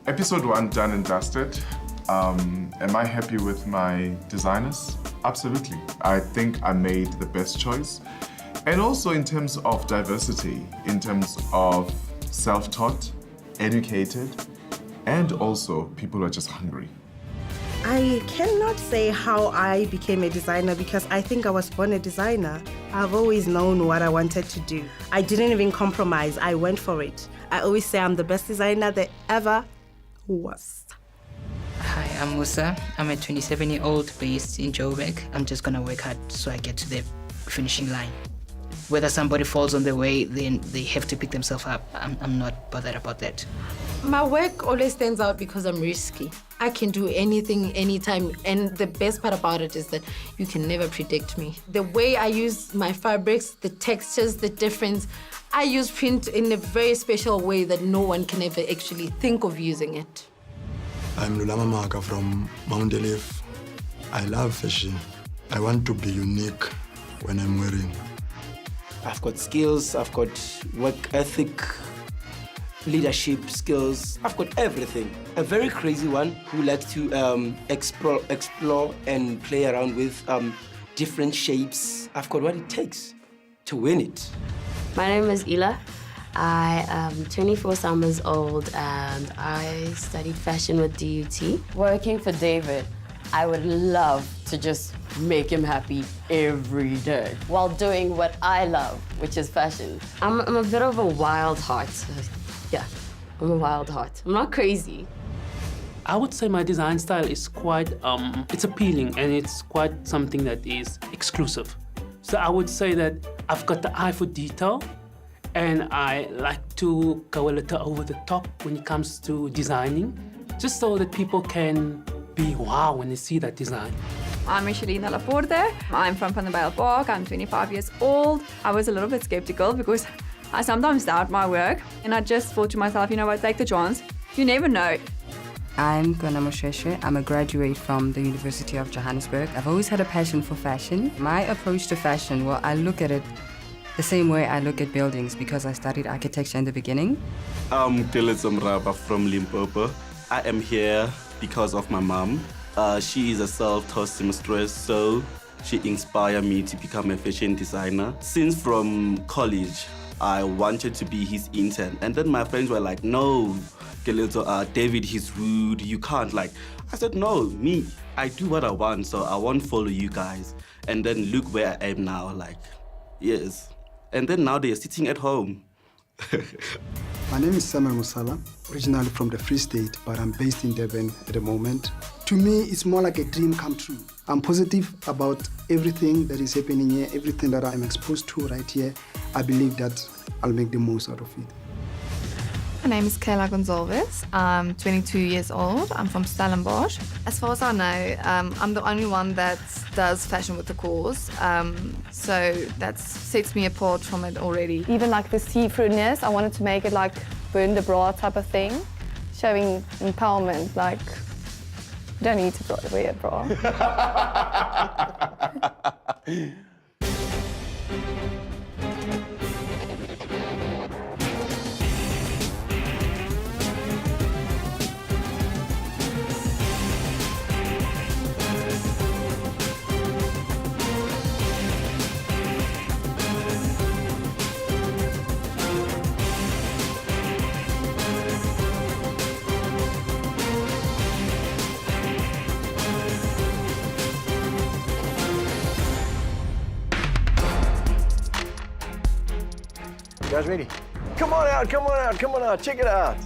Episode 1 done and dusted. Am I happy with my designers? Absolutely. I think I made the best choice. And also in terms of diversity, in terms of self-taught, educated, and also people who are just hungry. I cannot say how I became a designer because I think I was born a designer. I've always known what I wanted to do. I didn't even compromise. I went for it. I always say I'm the best designer there ever was. Hi, I'm Musa. I'm a 27-year-old based in Joburg. I'm just gonna work hard so I get to the finishing line. Whether somebody falls on the way, then they have to pick themselves up. I'm not bothered about that. My work always stands out because I'm risky. I can do anything, anytime, and the best part about it is that you can never predict me. The way I use my fabrics, the textures, the difference, I use print in a very special way that no one can ever actually think of using it. I'm Lulama Maka from Mount Elif. I love fashion. I want to be unique when I'm wearing. I've got skills, I've got work ethic, leadership skills. I've got everything. A very crazy one who likes to explore and play around with different shapes. I've got what it takes to win it. My name is Ila. I am 24 summers old and I studied fashion with DUT. Working for David, I would love to just make him happy every day while doing what I love, which is fashion. I'm a bit of a wild heart. Yeah, I'm a wild heart. I'm not crazy. I would say my design style is quite, it's appealing and it's quite something that is exclusive. So I would say that I've got the eye for detail and I like to go a little over the top when it comes to designing, just so that people can be wow when they see that design. I'm Michelina Laporte. I'm from Van der Bijl Park. I'm 25 years old. I was a little bit skeptical because I sometimes doubt my work. And I just thought to myself, you know what, take the chance. You never know. I'm Gona Mosheshe. I'm a graduate from the University of Johannesburg. I've always had a passion for fashion. My approach to fashion, well, I look at it the same way I look at buildings because I studied architecture in the beginning. I'm Tlale from Limpopo. I am here because of my mom. She is a self-taught seamstress, so she inspired me to become a fashion designer. Since from college, I wanted to be his intern. And then my friends were like, no, David, he's rude, you can't. Like, I said, no, me, I do what I want, so I won't follow you guys. And then look where I am now, like, yes. And then now they're sitting at home. My name is Samuel Musala, originally from the Free State, but I'm based in Durban at the moment. To me, it's more like a dream come true. I'm positive about everything that is happening here, everything that I'm exposed to right here. I believe that I'll make the most out of it. My name is Kayla Gonzalez. I'm 22 years old. I'm from Stellenbosch. As far as I know, I'm the only one that does fashion with a cause. So that sets me apart from it already. Even like the see-throughness, I wanted to make it like burn the bra type of thing, showing empowerment, like you don't need to wear a bra. You guys ready? Come on out, come on out, come on out, check it out.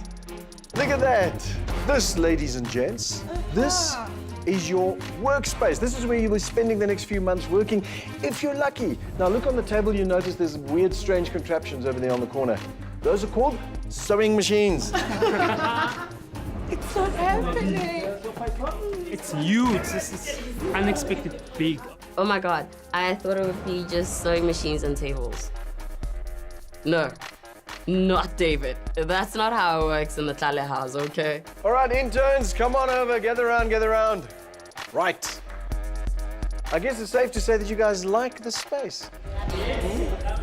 Look at that. This, ladies and gents, this is your workspace. This is where you will be spending the next few months working, if you're lucky. Now look on the table, you notice there's weird, strange contraptions over there on the corner. Those are called sewing machines. It's not happening. It's huge, this is unexpected big. Oh my God, I thought it would be just sewing machines and tables. No, not David. That's not how it works in the Tlale house, okay? All right, interns, come on over, gather around, gather around. Right. I guess it's safe to say that you guys like the space.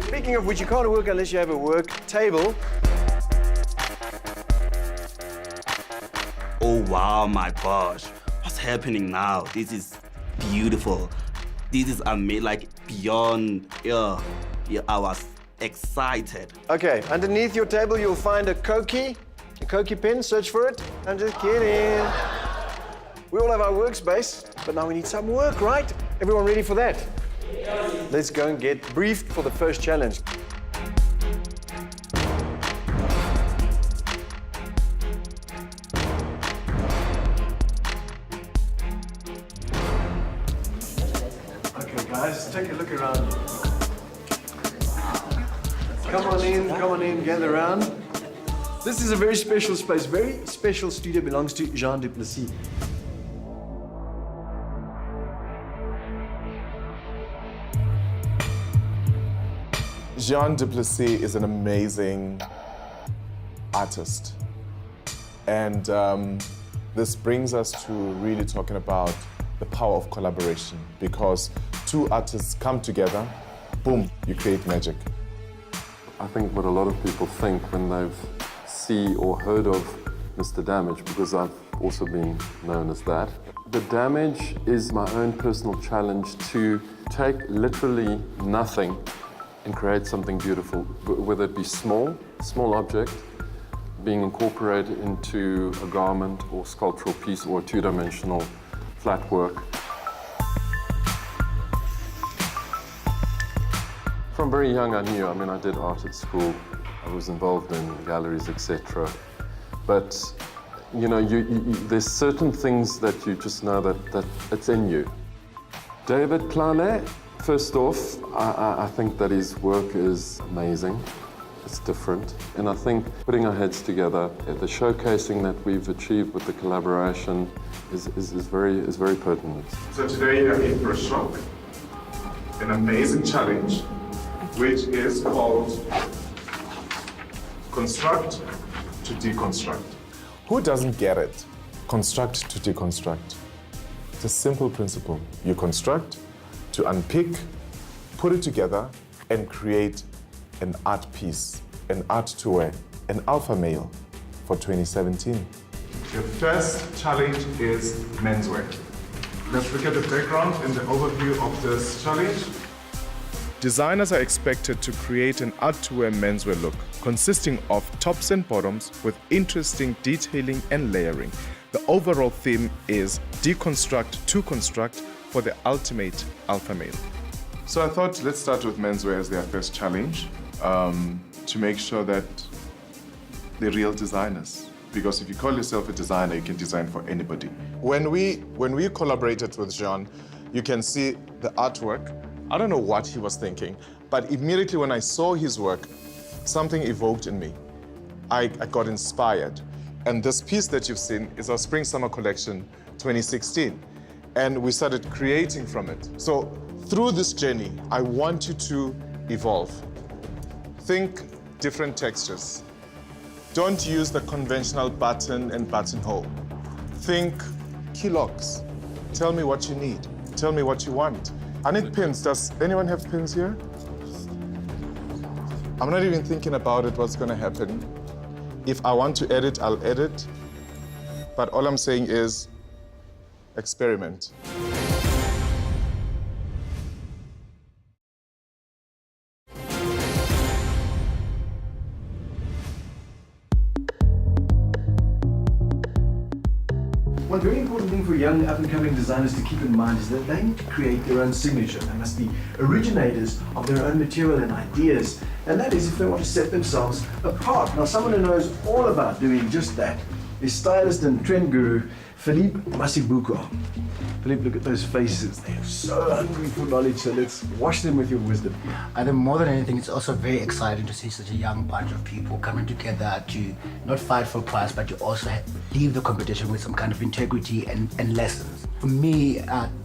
Speaking of which, you can't work unless you have a work table. oh wow, my gosh, what's happening now? This is beautiful. This is amazing, like beyond, yeah, I was excited. Okay, underneath your table you'll find a Koki pen, search for it. I'm just kidding. We all have our workspace, but now we need some work, right? Everyone ready for that? Let's go and get briefed for the first challenge. Okay, guys, take a look around. Come on in, gather around. This is a very special space, very special studio, belongs to Jean du Plessis. Jean du Plessis is an amazing artist. And this brings us to really talking about the power of collaboration, because two artists come together, boom, you create magic. I think what a lot of people think when they've see or heard of Mr. Damage, because I've also been known as that. The Damage is my own personal challenge to take literally nothing and create something beautiful, whether it be small object, being incorporated into a garment or sculptural piece or a two-dimensional flat work. From very young I knew, I did art at school, I was involved in galleries, etc. But, there's certain things that you just know that it's in you. David Tlale, first off, I think that his work is amazing. It's different. And I think putting our heads together, the showcasing that we've achieved with the collaboration is very pertinent. So today you're in for a shock, an amazing challenge, which is called Construct to Deconstruct. Who doesn't get it? Construct to deconstruct. It's a simple principle. You construct to unpick, put it together, and create an art piece, an art tour, an alpha male for 2017. The first challenge is menswear. Let's look at the background and the overview of this challenge. Designers are expected to create an art-to-wear menswear look consisting of tops and bottoms with interesting detailing and layering. The overall theme is deconstruct to construct for the ultimate alpha male. So I thought let's start with menswear as their first challenge to make sure that they're real designers. Because if you call yourself a designer, you can design for anybody. When we collaborated with Jean, you can see the artwork. I don't know what he was thinking, but immediately when I saw his work, something evoked in me. I got inspired. And this piece that you've seen is our Spring-Summer Collection 2016. And we started creating from it. So through this journey, I want you to evolve. Think different textures. Don't use the conventional button and buttonhole. Think keylocks. Tell me what you need. Tell me what you want. I need pins. Does anyone have pins here? I'm not even thinking about it, what's gonna happen. If I want to edit, I'll edit. But all I'm saying is, experiment. One very important thing for young up-and-coming designers to keep in mind is that they need to create their own signature. They must be originators of their own material and ideas. And that is if they want to set themselves apart. Now, someone who knows all about doing just that is stylist and trend guru, Philippe Masibuko. Philippe, look at those faces. They are so hungry for knowledge, so let's wash them with your wisdom. I think more than anything, it's also very exciting to see such a young bunch of people coming together to not fight for prize, but to also leave the competition with some kind of integrity and lessons. For me,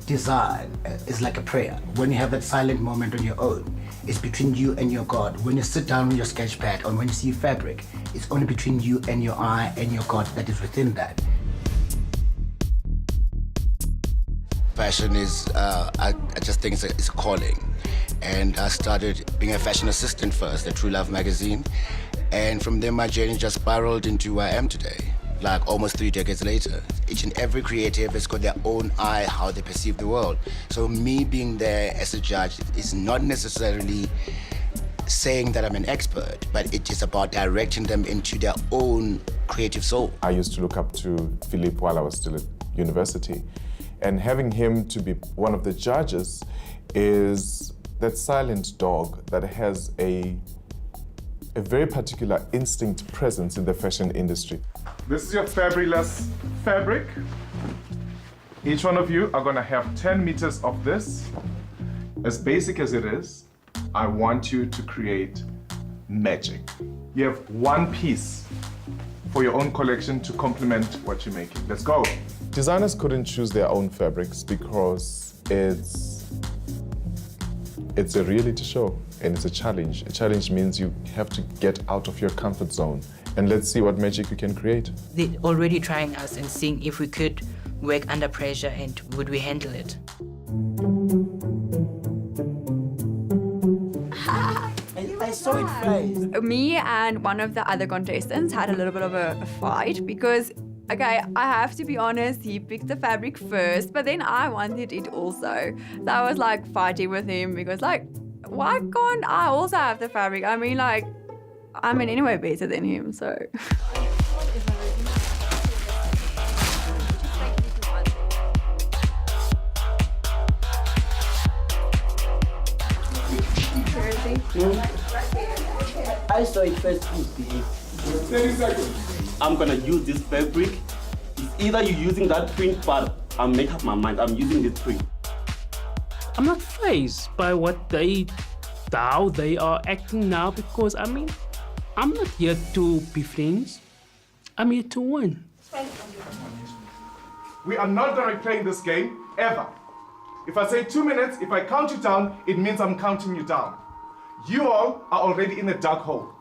design is like a prayer. When you have that silent moment on your own, it's between you and your God. When you sit down with your sketch pad or when you see fabric, it's only between you and your eye and your God that is within that. Fashion is, I just think it's a calling. And I started being a fashion assistant first at True Love magazine. And from there, my journey just spiraled into where I am today. like almost 3 decades later. Each and every creative has got their own eye, how they perceive the world. So me being there as a judge is not necessarily saying that I'm an expert, but it is about directing them into their own creative soul. I used to look up to Philippe while I was still at university, and having him to be one of the judges is that silent dog that has a very particular instinct presence in the fashion industry. This is your fabulous fabric. Each one of you are gonna have 10 meters of this. As basic as it is, I want you to create magic. You have one piece for your own collection to complement what you're making. Let's go. Designers couldn't choose their own fabrics because it's a reality show and it's a challenge. A challenge means you have to get out of your comfort zone, and let's see what magic you can create. They're already trying us and seeing if we could work under pressure and would we handle it. I saw it first. Me and one of the other contestants had a little bit of a fight because, okay, I have to be honest, he picked the fabric first, but then I wanted it also. So I was like fighting with him because like, why can't I also have the fabric? I mean, like, I'm in any way better than him, so. I saw it first, please. 30 seconds. I'm gonna use this fabric. It's either you're using that print, but I'll make up my mind. I'm using this print. I'm not fazed by how they are acting now because, I mean, I'm not here to be friends. I'm here to win. We are not going to be playing this game, ever. If I say 2 minutes, if I count you down, it means I'm counting you down. You all are already in a dark hole.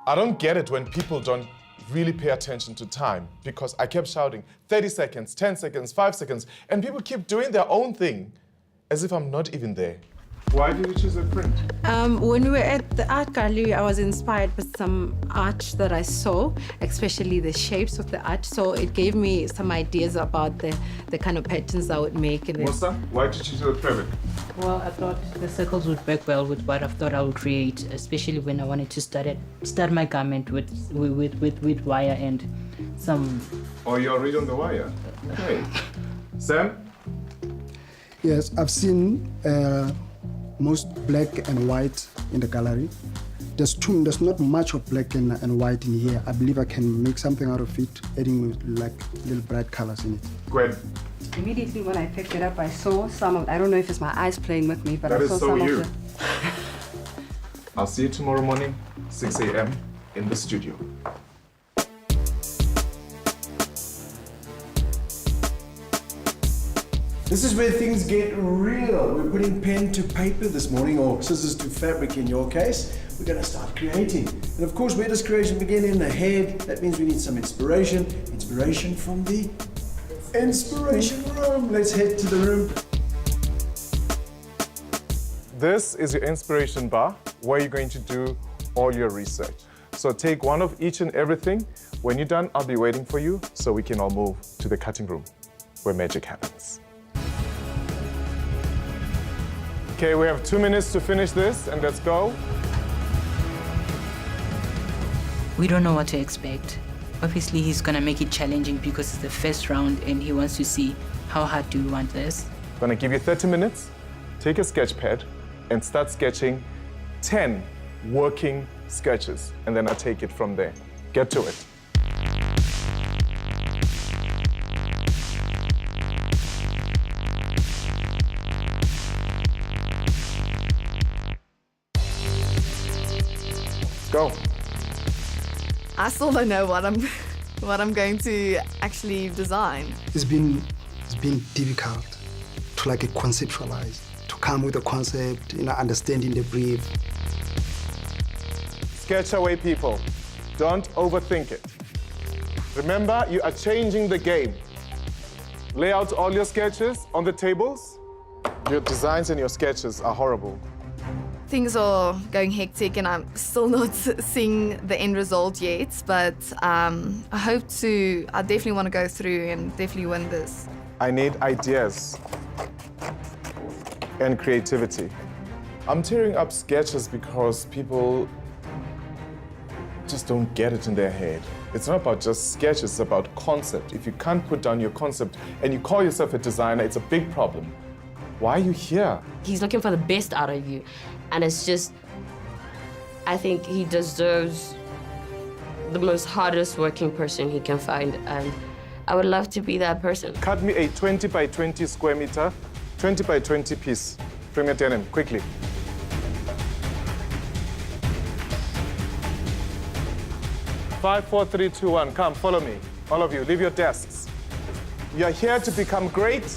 I don't get it when people don't really pay attention to time, because I kept shouting 30 seconds, 10 seconds, 5 seconds, and people keep doing their own thing as if I'm not even there. Why did you choose a print? When we were at the art gallery, I was inspired by some art that I saw, especially the shapes of the art. So it gave me some ideas about the kind of patterns I would make. And Musa, why did you choose a fabric? Well, I thought the circles would work well with what I thought I would create, especially when I wanted to start my garment with wire and some... Oh, you're already on the wire? Okay. Sam? Yes, I've seen most black and white in the gallery. There's not much of black and white in here. I believe I can make something out of it, adding like little bright colors in it. Gwen. Immediately when I picked it up, I saw some of, I don't know if it's my eyes playing with me, but That I is saw so some you. of the... I'll see you tomorrow morning, 6 a.m. in the studio. This is where things get real. We're putting pen to paper this morning, or scissors to fabric in your case. We're going to start creating. And of course, where does creation begin? In the head. That means we need some inspiration. Inspiration from the inspiration room. Let's head to the room. This is your inspiration bar, where you're going to do all your research. So take one of each and everything. When you're done, I'll be waiting for you so we can all move to the cutting room, where magic happens. Okay, we have 2 minutes to finish this, and let's go. We don't know what to expect. Obviously, he's gonna make it challenging because it's the first round and he wants to see how hard do you want this. I'm gonna give you 30 minutes. Take a sketch pad and start sketching 10 working sketches, and then I'll take it from there. Get to it. Go. I still don't know what I'm going to actually design. It's been difficult to like conceptualize, to come with a concept, understanding the brief. Sketch away, people. Don't overthink it. Remember, you are changing the game. Lay out all your sketches on the tables. Your designs and your sketches are horrible. things are going hectic and I'm still not seeing the end result yet, but I definitely want to go through and definitely win this. I need ideas and creativity. I'm tearing up sketches because people just don't get it in their head. It's not about just sketches, it's about concept. If you can't put down your concept and you call yourself a designer, it's a big problem. Why are you here? He's looking for the best out of you. And it's just, I think he deserves the most hardest working person he can find. And I would love to be that person. Cut me a 20 by 20 square meter, 20 by 20 piece. Bring it in, quickly. Five, 4, 3, 2, 1. Come, follow me. All of you, leave your desks. You're here to become great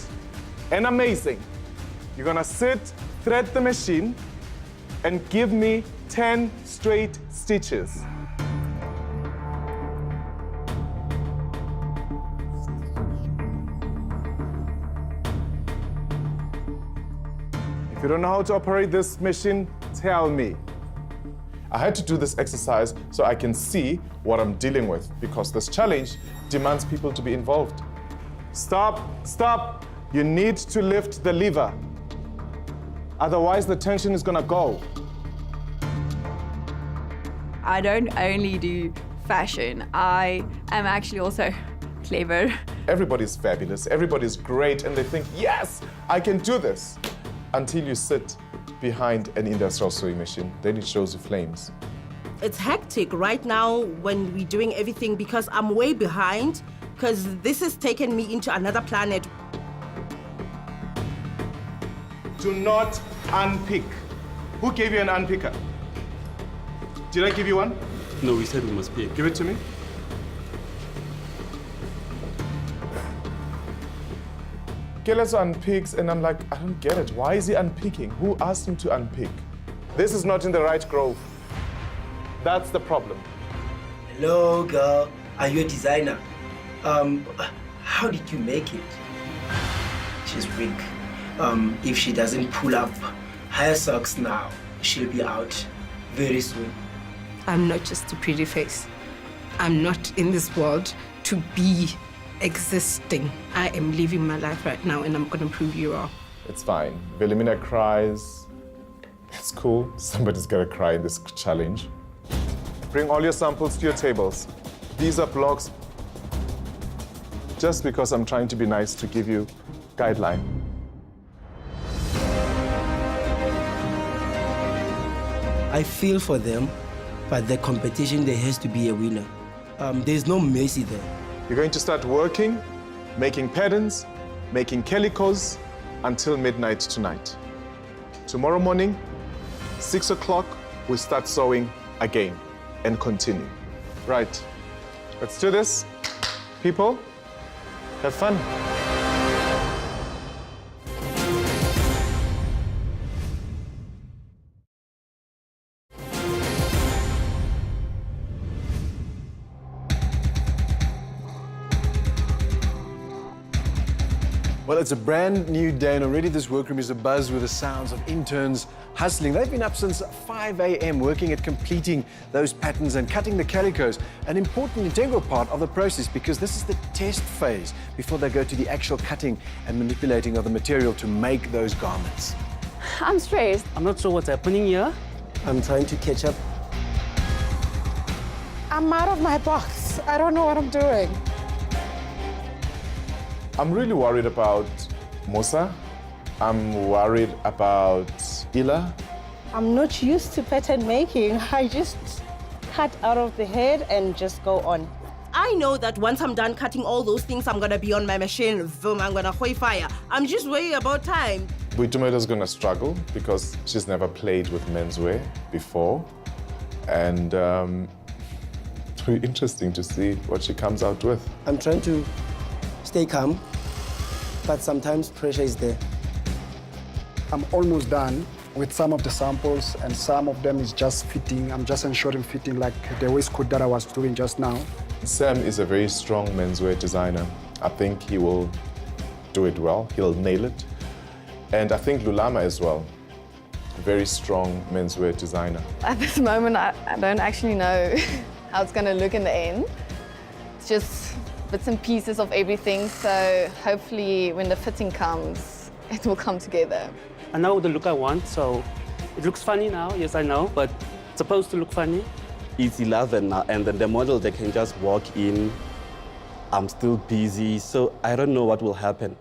and amazing. You're gonna sit, thread the machine, and give me 10 straight stitches. If you don't know how to operate this machine, tell me. I had to do this exercise so I can see what I'm dealing with, because this challenge demands people to be involved. Stop, stop. You need to lift the lever. Otherwise, the tension is gonna go. I don't only do fashion, I am actually also clever. Everybody's fabulous, everybody's great, and they think, yes, I can do this. Until you sit behind an industrial sewing machine, then it shows you flames. It's hectic right now when we're doing everything because I'm way behind, because this has taken me into another planet. Do not unpick. Who gave you an unpicker? Did I give you one? No, we said we must pick. Give it to me. Keleso unpicks, and I'm like, I don't get it. Why is he unpicking? Who asked him to unpick? This is not in the right grove. That's the problem. Hello, girl. Are you a designer? How did you make it? She's weak. If she doesn't pull up her socks now, she'll be out very soon. I'm not just a pretty face. I'm not in this world to be existing. I am living my life right now, and I'm gonna prove you wrong. It's fine. Wilhelmina cries. It's cool. Somebody's gonna cry in this challenge. Bring all your samples to your tables. These are blocks. Just because I'm trying to be nice to give you guideline. I feel for them, but the competition, there has to be a winner. There's no mercy there. You're going to start working, making patterns, making calicos until midnight tonight. Tomorrow morning, 6 o'clock, we start sewing again and continue. Right, let's do this. People, have fun. Well, it's a brand new day, and already this workroom is abuzz with the sounds of interns hustling. They've been up since 5 a.m. working at completing those patterns and cutting the calicos, an important integral part of the process because this is the test phase before they go to the actual cutting and manipulating of the material to make those garments. I'm stressed. I'm not sure what's happening here. I'm trying to catch up. I'm out of my box. I don't know what I'm doing. I'm really worried about Musa. I'm worried about Ila. I'm not used to pattern making. I just cut out of the head and just go on. I know that once I'm done cutting all those things, I'm gonna be on my machine. Boom, I'm gonna hoy fire. I'm just worried about time. Buitumeto's gonna struggle because she's never played with menswear before. And it's very interesting to see what she comes out with. I'm trying to stay calm, but sometimes pressure is there. I'm almost done with some of the samples, and some of them is just fitting. I'm just ensuring fitting, like the waistcoat that I was doing just now. Sam is a very strong menswear designer. I think he will do it well. He'll nail it. And I think Lulama as well. very strong menswear designer. At this moment, I don't actually know how it's going to look in the end. It's just bits and pieces of everything, so hopefully when the fitting comes, it will come together. I know the look I want, so it looks funny now, yes I know, but it's supposed to look funny. It's 11 now, and then the model, they can just walk in. I'm still busy, so I don't know what will happen.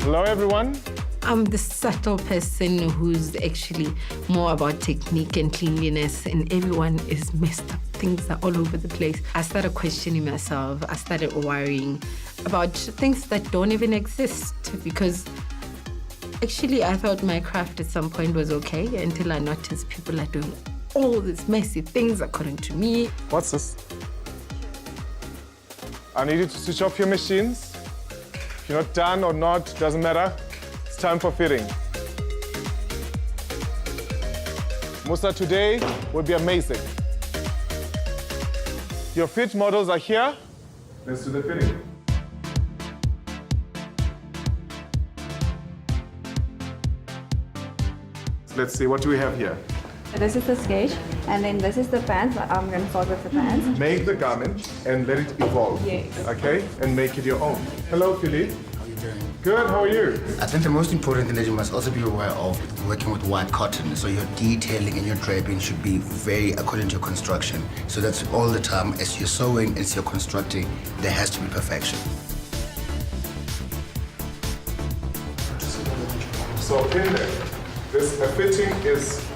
Hello, everyone. I'm the subtle person who's actually more about technique and cleanliness, and everyone is messed up. Things are all over the place. I started questioning myself. I started worrying about things that don't even exist, because actually I thought my craft at some point was okay until I noticed people are doing all these messy things according to me. What's this? I need you to switch off your machines. If you're not done or not, doesn't matter. It's time for fitting. Musa, today will be amazing. Your fit models are here. Let's do the fitting. Let's see, what do we have here? This is the sketch, and then this is the pants. I'm going to start with the pants. Make the garment and let it evolve. Yes. Okay? And make it your own. Hello, Philly. How are you doing? Good, how are you? I think the most important thing that you must also be aware of working with white cotton. So your detailing and your draping should be very according to your construction. So that's all the time as you're sewing, as you're constructing, there has to be perfection. So in there, this fitting is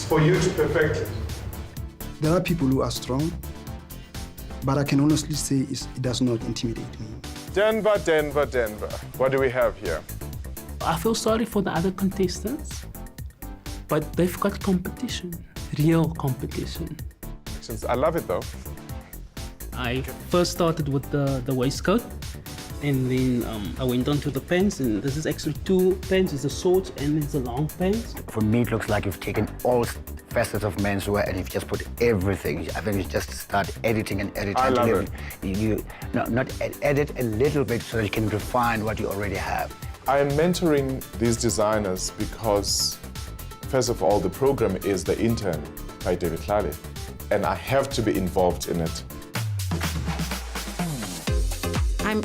for you to perfect it. There are people who are strong, but I can honestly say it does not intimidate me. Denver, Denver, Denver. What do we have here? I feel sorry for the other contestants, but they've got competition, real competition. Since I love it though. I first started with the waistcoat, and then I went on to the pants, and this is actually two pants. It's a short and it's a long pants. For me, it looks like you've taken all facets of menswear and you've just put everything. I think you just start editing and editing. I love it. Not edit a little bit so that you can refine what you already have. I am mentoring these designers because, first of all, the program is the Intern by David Tlale, and I have to be involved in it.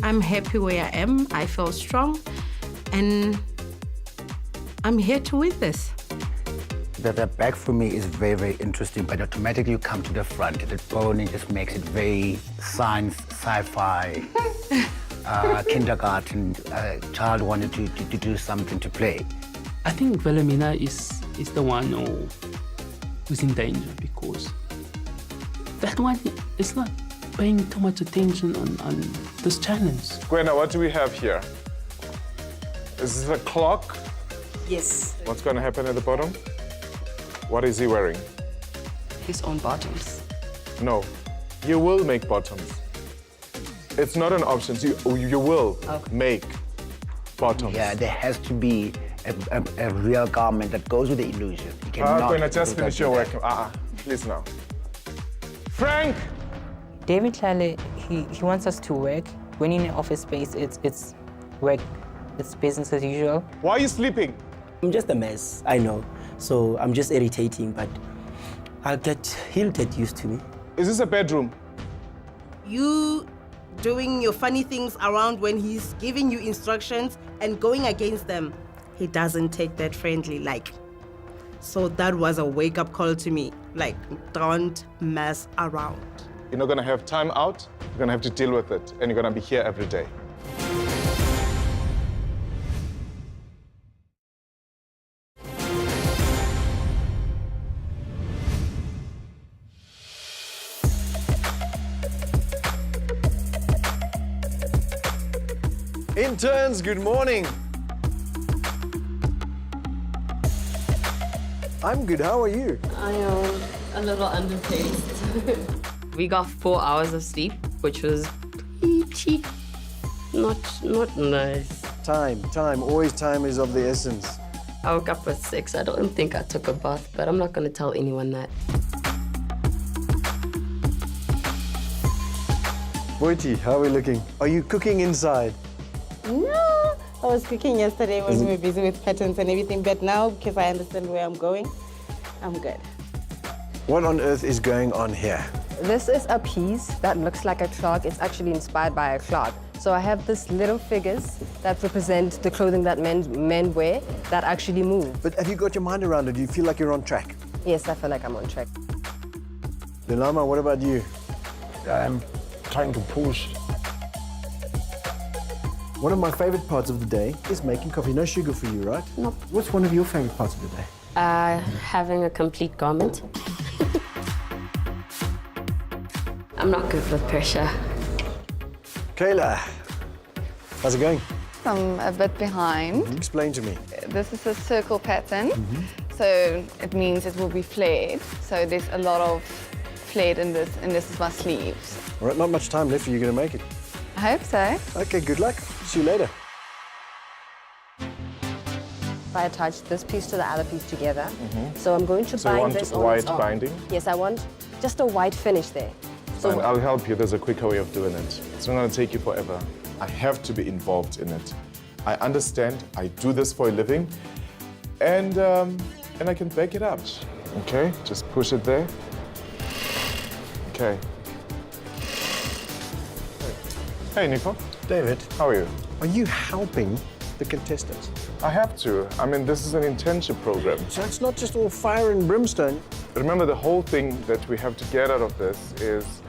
I'm happy where I am. I feel strong, and I'm here to win this. The back for me is very, very interesting, but automatically you come to the front. The boning just makes it very science, sci-fi, kindergarten. Child wanted to do something to play. I think Wilhelmina is the one who's in danger, because that one is not paying too much attention on this challenge. Gwenna, what do we have here? Is this a clock? Yes. What's going to happen at the bottom? What is he wearing? His own bottoms. No, you will make bottoms. It's not an option. You will make bottoms. Yeah, there has to be a real garment that goes with the illusion. You cannot Gwenna, just finish your work. Please now. Frank! David Tlale, he wants us to work. When in an office space, it's work, it's business as usual. Why are you sleeping? I'm just a mess, I know. So I'm just irritating, but he'll get used to me. Is this a bedroom? You doing your funny things around when he's giving you instructions and going against them. He doesn't take that friendly, So that was a wake-up call to me. Don't mess around. You're not going to have time out. You're going to have to deal with it, and you're going to be here every day. Interns, good morning. I'm good, how are you? I am a little underpaid. We got 4 hours of sleep, which was pretty not nice. Time, always time is of the essence. I woke up at 6. I don't think I took a bath, but I'm not gonna tell anyone that. Boiti, how are we looking? Are you cooking inside? No, I was cooking yesterday when we were busy with patterns and everything, but now, because I understand where I'm going, I'm good. What on earth is going on here? This is a piece that looks like a clog. It's actually inspired by a clog. So I have these little figures that represent the clothing that men wear that actually move. But have you got your mind around it? Do you feel like you're on track? Yes, I feel like I'm on track. Lilama, what about you? I'm trying to push. One of my favorite parts of the day is making coffee. No sugar for you, right? Nope. What's one of your favorite parts of the day? Having a complete garment. I'm not good with pressure. Kayla, how's it going? I'm a bit behind. Explain to me. This is a circle pattern, so it means it will be flared. So there's a lot of flared in this, and this is my sleeves. All right, not much time left. Are you going to make it? I hope so. Okay, good luck. See you later. I attach this piece to the other piece together. So I'm going to So you bind want this on white its own. binding? Yes, I want just a white finish there. And I'll help you. There's a quicker way of doing it. It's not going to take you forever. I have to be involved in it. I understand. I do this for a living, and I can back it up. Okay, just push it there. Okay. Hey, Nico. David. How are you? Are you helping the contestants? I have to. I mean, this is an internship program. So it's not just all fire and brimstone. Remember, the whole thing that we have to get out of this is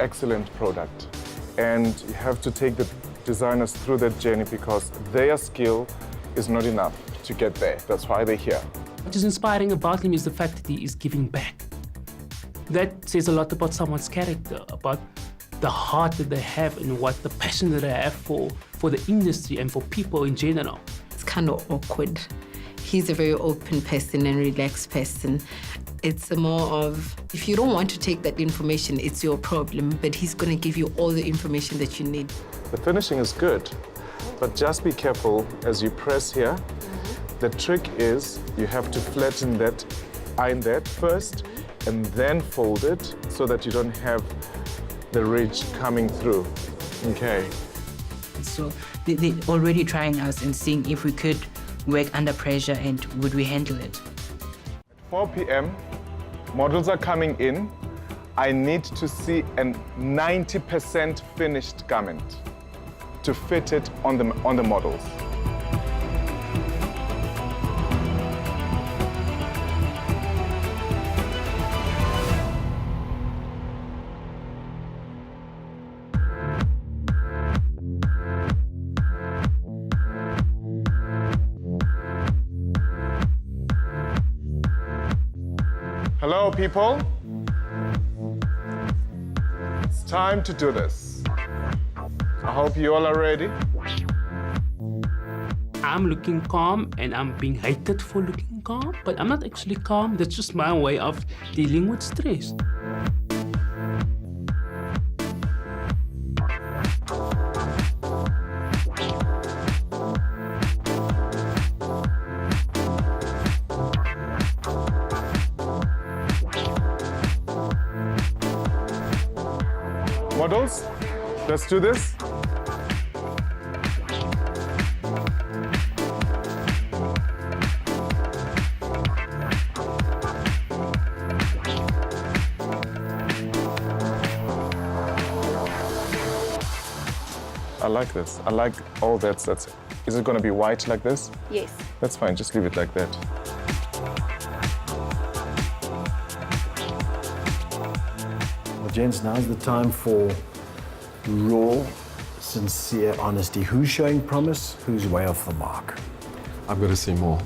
excellent product. And you have to take the designers through that journey because their skill is not enough to get there. That's why they're here. What is inspiring about him is the fact that he is giving back. That says a lot about someone's character, about the heart that they have and what the passion that they have for the industry and for people in general. It's kind of awkward. He's a very open person and relaxed person. It's more of, if you don't want to take that information, it's your problem, but he's going to give you all the information that you need. The finishing is good, but just be careful as you press here. The trick is you have to flatten that, iron that first, and then fold it so that you don't have the ridge coming through. Okay. So they're already trying us and seeing if we could work under pressure and would we handle it. 4 p.m., models are coming in. I need to see a 90% finished garment to fit it on the models. Hello, people. It's time to do this. I hope you all are ready. I'm looking calm and I'm being hated for looking calm, but I'm not actually calm. That's just my way of dealing with stress. Models, let's do this. I like this. I like all that. Is it going to be white like this? Yes. That's fine. Just leave it like that. Well, gents, now's the time for raw, sincere honesty. Who's showing promise? Who's way off the mark? I've got to see more.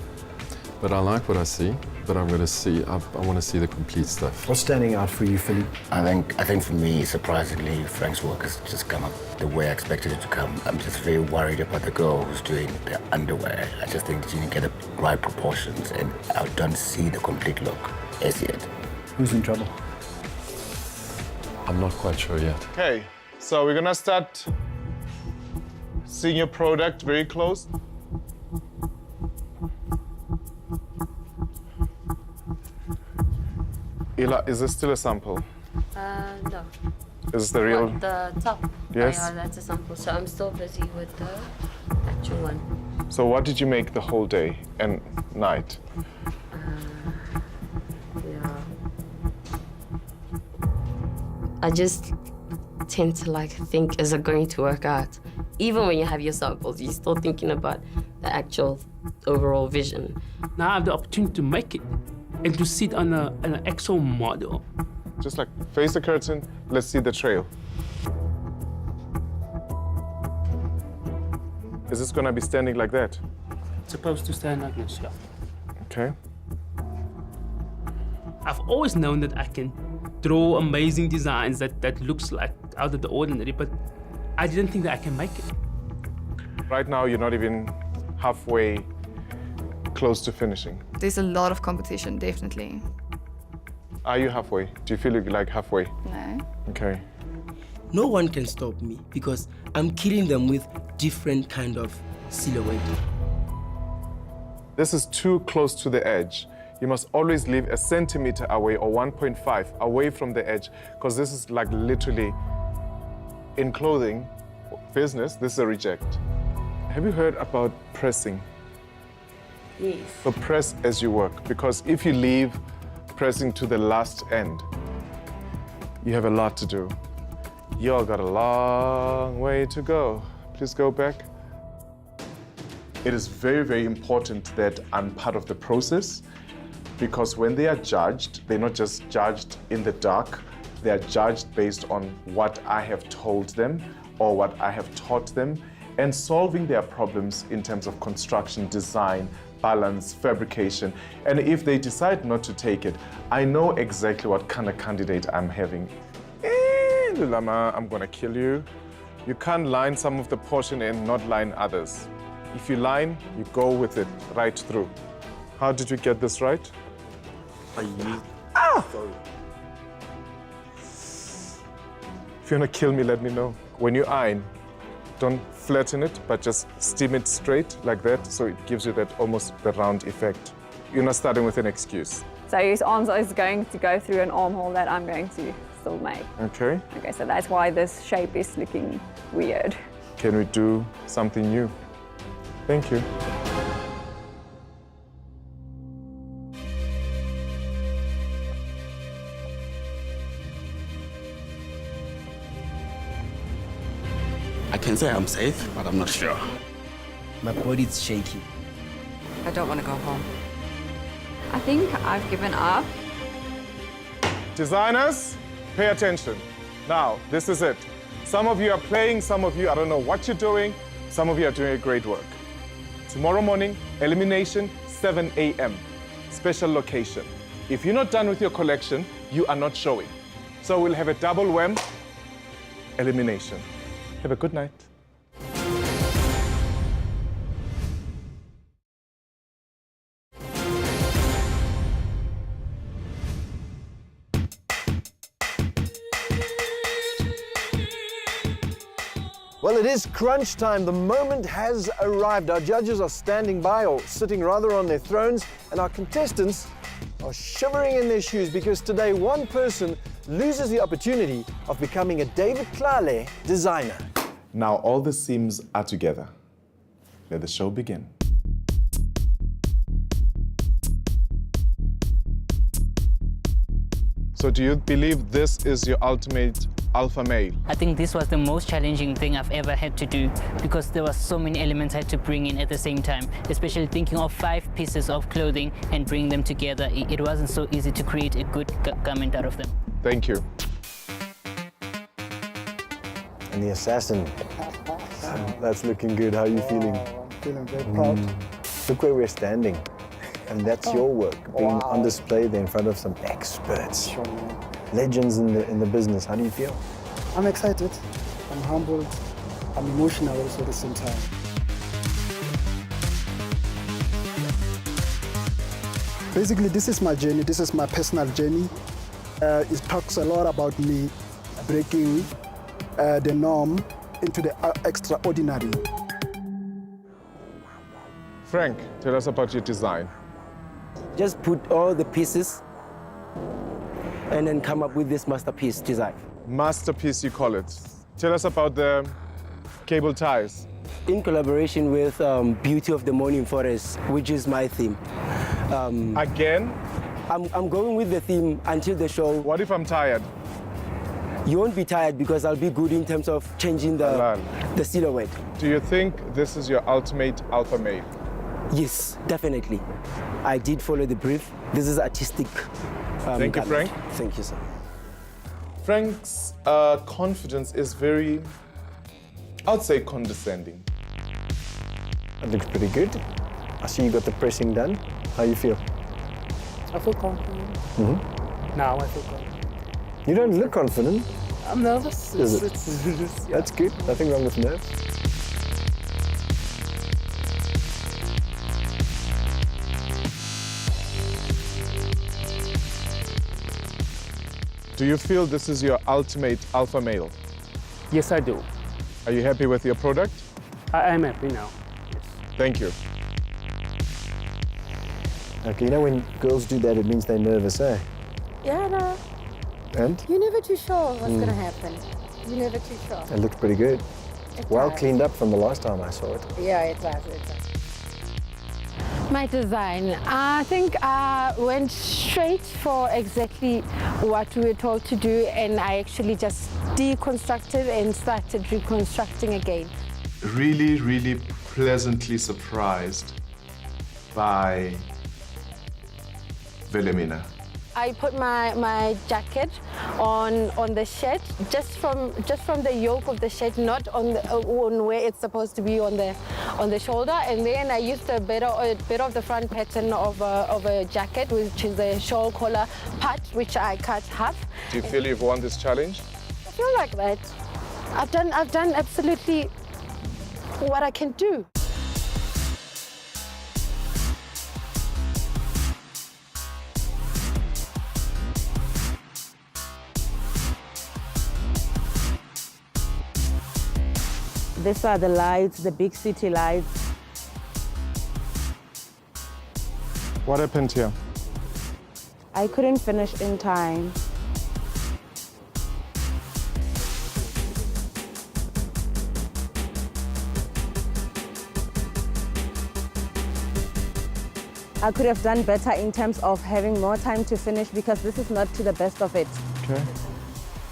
But I like what I see, but I'm going to see, I want to see the complete stuff. What's standing out for you, Philly? I think for me, surprisingly, Frank's work has just come up the way I expected it to come. I'm just very worried about the girl who's doing the underwear. I just think she didn't get the right proportions, and I don't see the complete look as yet. Who's in trouble? I'm not quite sure yet. Okay, so we're gonna start seeing your product very close. Ila, is this still a sample? No. Is this the real? The top. Yes. Yeah, that's a sample. So I'm still busy with the actual one. So what did you make the whole day and night? I just tend to think, is it going to work out? Even when you have your samples, you're still thinking about the actual overall vision. Now I have the opportunity to make it and to sit on an actual model. Just face the curtain, let's see the trail. Is this gonna be standing like that? It's supposed to stand like this, yeah. Okay. I've always known that I can draw amazing designs that looks like out of the ordinary, but I didn't think that I can make it. Right now, you're not even halfway close to finishing. There's a lot of competition, definitely. Are you halfway? Do you feel like halfway? No. Okay. No one can stop me because I'm killing them with different kind of silhouette. This is too close to the edge. You must always leave a centimeter away or 1.5 away from the edge, because this is literally, in clothing business, this is a reject. Have you heard about pressing? Yes. So press as you work, because if you leave pressing to the last end, you have a lot to do. You all got a long way to go. Please go back. It is very, very important that I'm part of the process, because when they are judged, they're not just judged in the dark, they are judged based on what I have told them or what I have taught them, and solving their problems in terms of construction, design, balance, fabrication. And if they decide not to take it, I know exactly what kind of candidate I'm having. Lulama, I'm gonna kill you. You can't line some of the portion and not line others. If you line, you go with it right through. How did you get this right? Sorry. If you wanna kill me, let me know. When you iron, don't flatten it, but just steam it straight like that, so it gives you that almost the round effect. You're not starting with an excuse. So his arms is going to go through an armhole that I'm going to still make. Okay. Okay, so that's why this shape is looking weird. Can we do something new? Thank you. I can say I'm safe, but I'm not sure. My body's shaky. I don't want to go home. I think I've given up. Designers, pay attention. Now, this is it. Some of you are playing, some of you, I don't know what you're doing, some of you are doing a great work. Tomorrow morning, elimination, 7 a.m. Special location. If you're not done with your collection, you are not showing. So we'll have a double wham, elimination. Have a good night. Well, it is crunch time. The moment has arrived. Our judges are standing by, or sitting rather, on their thrones, and our contestants are shivering in their shoes because today one person loses the opportunity of becoming a David Tlale designer. Now all the seams are together. Let the show begin. So do you believe this is your ultimate alpha male? I think this was the most challenging thing I've ever had to do because there were so many elements I had to bring in at the same time, especially thinking of 5 pieces of clothing and bring them together. It wasn't so easy to create a good garment out of them. Thank you. And the assassin. That's looking good. How are you feeling? Feeling very proud. Look where we're standing. And that's your work, being on display there in front of some experts. Legends in the business. How do you feel? I'm excited, I'm humbled, I'm emotional also at the same time. Basically, this is my journey, this is my personal journey. It talks a lot about me breaking the norm into the extraordinary. Frank, tell us about your design. Just put all the pieces and then come up with this masterpiece design. Masterpiece, you call it. Tell us about the cable ties. in collaboration with Beauty of the Morning Forest, which is my theme. Again? I'm going with the theme until the show. What if I'm tired? You won't be tired because I'll be good in terms of changing the silhouette. Do you think this is your ultimate alpha male? Yes, definitely. I did follow the brief. This is artistic. Thank you, Frank. Thank you, sir. Frank's confidence is very, I'd say, condescending. That looks pretty good. I see you got the pressing done. How you feel? I feel confident. Now I feel confident. You don't look confident. I'm nervous. Is it? That's good. Nothing wrong with nerves. Do you feel this is your ultimate alpha male? Yes, I do. Are you happy with your product? I am happy now. Yes. Thank you. Okay, you know when girls do that, it means they're nervous, eh? Yeah, no. And? You're never too sure what's going to happen. You're never too sure. It looks pretty good. It Well does. cleaned up from the last time I saw it. Yeah, it does. It does. My design, I think I went straight for exactly what we were told to do, and I actually just deconstructed and started reconstructing again. Really, really pleasantly surprised by Wilhelmina. I put my jacket on the shirt, just from the yoke of the shirt, not on where it's supposed to be on the shoulder, and then I used a bit of the front pattern of a jacket, which is the shawl collar part, which I cut half. Do you feel you've won this challenge? I feel like that. I've done absolutely what I can do. These are the lights, the big city lights. What happened here? I couldn't finish in time. I could have done better in terms of having more time to finish because this is not to the best of it. Okay.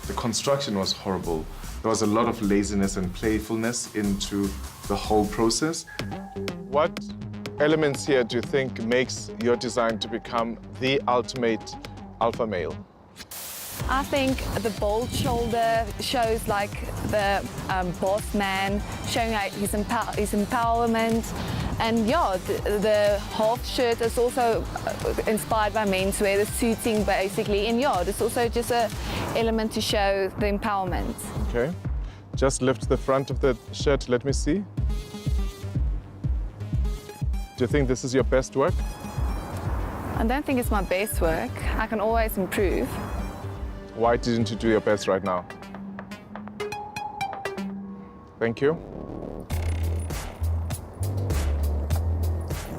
The construction was horrible. There was a lot of laziness and playfulness into the whole process. What elements here do you think makes your design to become the ultimate alpha male? I think the bold shoulder shows like the boss man, showing like his empowerment. And yeah, the half shirt is also inspired by menswear, the suiting basically. And yeah, there's also just an element to show the empowerment. Okay. Just lift the front of the shirt, let me see. Do you think this is your best work? I don't think it's my best work. I can always improve. Why didn't you do your best right now? Thank you.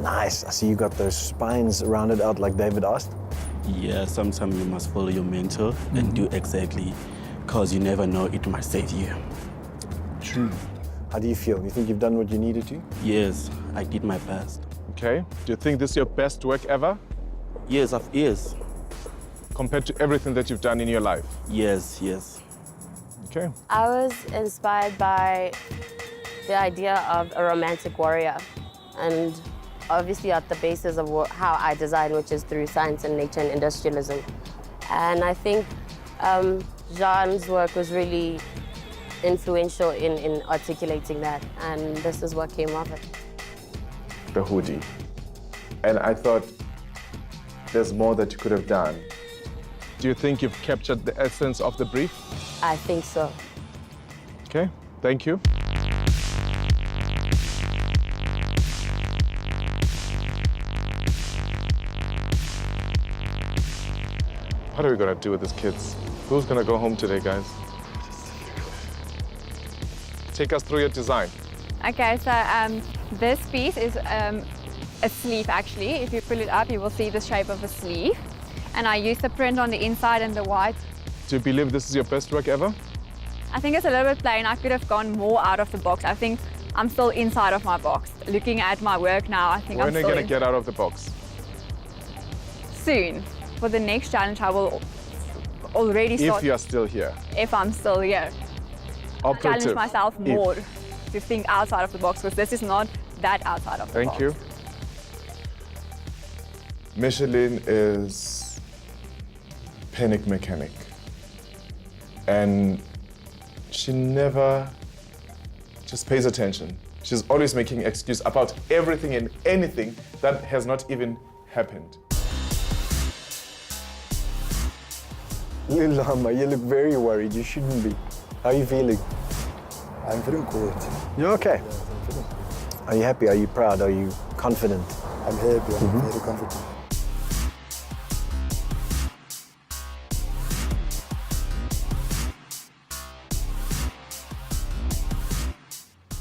Nice. I see you got those spines rounded out like David asked. Yeah, sometimes you must follow your mentor and do exactly, because you never know, it might save you. True. How do you feel? You think you've done what you needed to? Yes, I did my best. Okay. Do you think this is your best work ever? Yes, yes. Compared to everything that you've done in your life? Yes, yes. Okay. I was inspired by the idea of a romantic warrior, and obviously at the basis of how I design, which is through science and nature and industrialism. And I think Jean's work was really influential in articulating that, and this is what came of it. The hoodie. And I thought there's more that you could have done. Do you think you've captured the essence of the brief? I think so. Okay, thank you. What are we gonna do with these kids? Who's gonna go home today, guys? Take us through your design. Okay, so this piece is a sleeve actually. If you pull it up, you will see the shape of a sleeve. And I used the print on the inside and the white. Do you believe this is your best work ever? I think it's a little bit plain. I could have gone more out of the box. I think I'm still inside of my box. Looking at my work now, I think When I'm are you still going to get out of the box? soon. For the next challenge, I will already start. If you're still here. If I'm still here. Operative. Challenge myself If. more to think outside of the box, because this is not that outside of the box. Thank you. Michelin is panic mechanic. And she never just pays attention. She's always making excuse about everything and anything that has not even happened. Lilama, you look very worried. You shouldn't be. How are you feeling? I'm feeling good. You're okay? Yes, I'm feeling good. Are you happy? Are you proud? Are you confident? I'm happy. I'm very confident.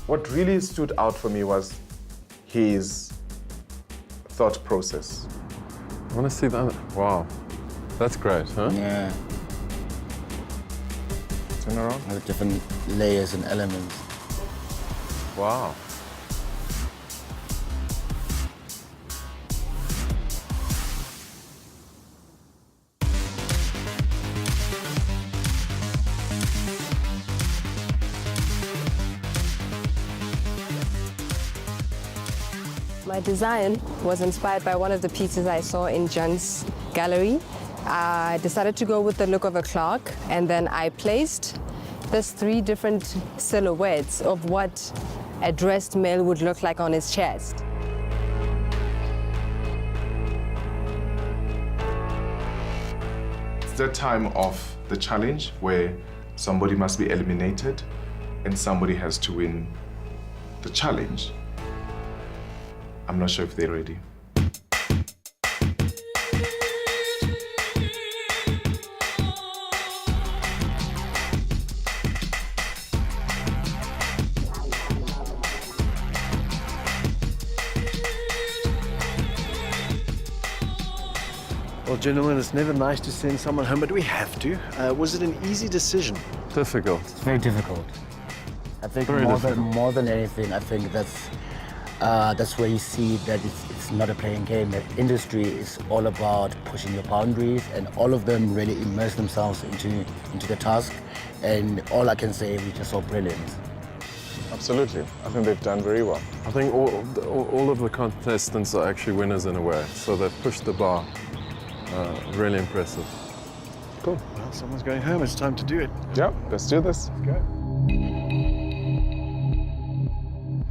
What really stood out for me was his thought process. I want to see that. Wow. That's great, huh? Yeah. Turn around. With different layers and elements. Wow. My design was inspired by one of the pieces I saw in John's gallery. I decided to go with the look of a clock, and then I placed these 3 different silhouettes of what a dressed male would look like on his chest. It's that time of the challenge where somebody must be eliminated and somebody has to win the challenge. I'm not sure if they're ready. Well, gentlemen, it's never nice to send someone home, but we have to. Was it an easy decision? Difficult. It's very difficult. I think Very more than anything, I think that's where you see that it's not a playing game. The industry is all about pushing your boundaries, and all of them really immerse themselves into the task. And all I can say, we just saw brilliant. Absolutely. I think they've done very well. I think all of the contestants are actually winners in a way, so they've pushed the bar. Really impressive. Cool. Well, someone's going home. It's time to do it. Yeah, let's do this. Let's go.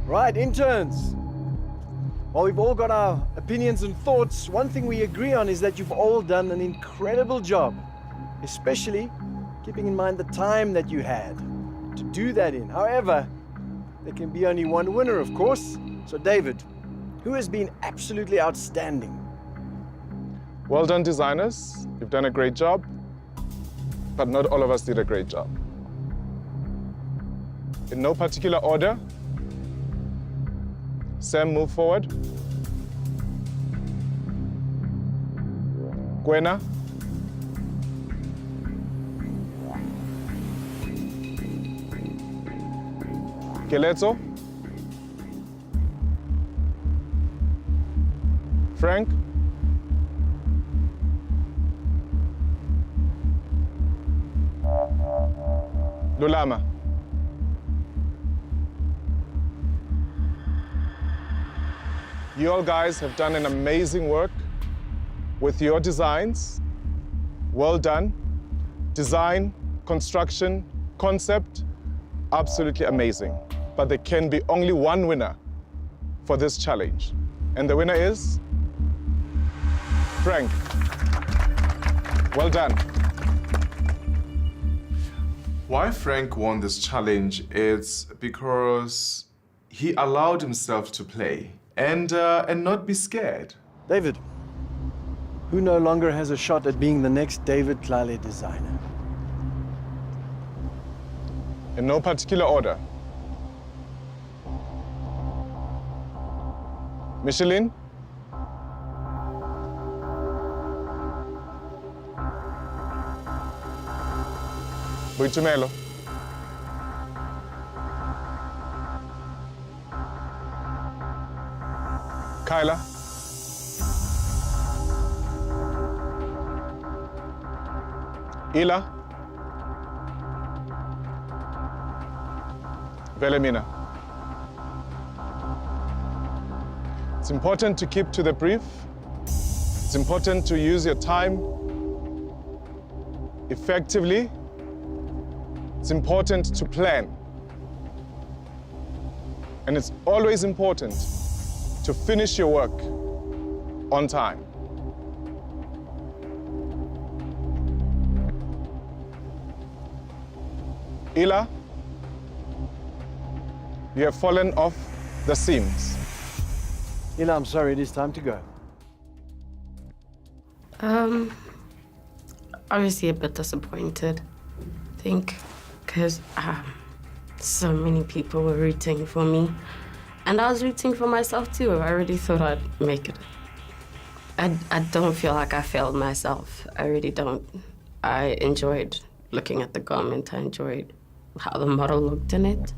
Right, interns. While we've all got our opinions and thoughts, one thing we agree on is that you've all done an incredible job, especially keeping in mind the time that you had to do that in. However, there can be only one winner, of course. So, David, who has been absolutely outstanding? Well done, designers. You've done a great job, but not all of us did a great job. In no particular order, Sam, move forward. Gwena. Keletso. Frank. Lulama. You all guys have done an amazing work with your designs. Well done. Design, construction, concept, absolutely amazing. But there can be only one winner for this challenge. And the winner is Frank. Well done. Why Frank won this challenge is because he allowed himself to play and not be scared. David, who no longer has a shot at being the next David Tlale designer? In no particular order. Michelin? Boitumelo? Kyla. Ila. Velemina. It's important to keep to the brief. It's important to use your time effectively. It's important to plan. And it's always important to finish your work on time. Ila, you have fallen off the seams. Ila, I'm sorry, it is time to go. Obviously a bit disappointed, I think, because so many people were rooting for me. And I was rooting for myself too. I really thought I'd make it. I don't feel like I failed myself. I really don't. I enjoyed looking at the garment. I enjoyed how the model looked in it.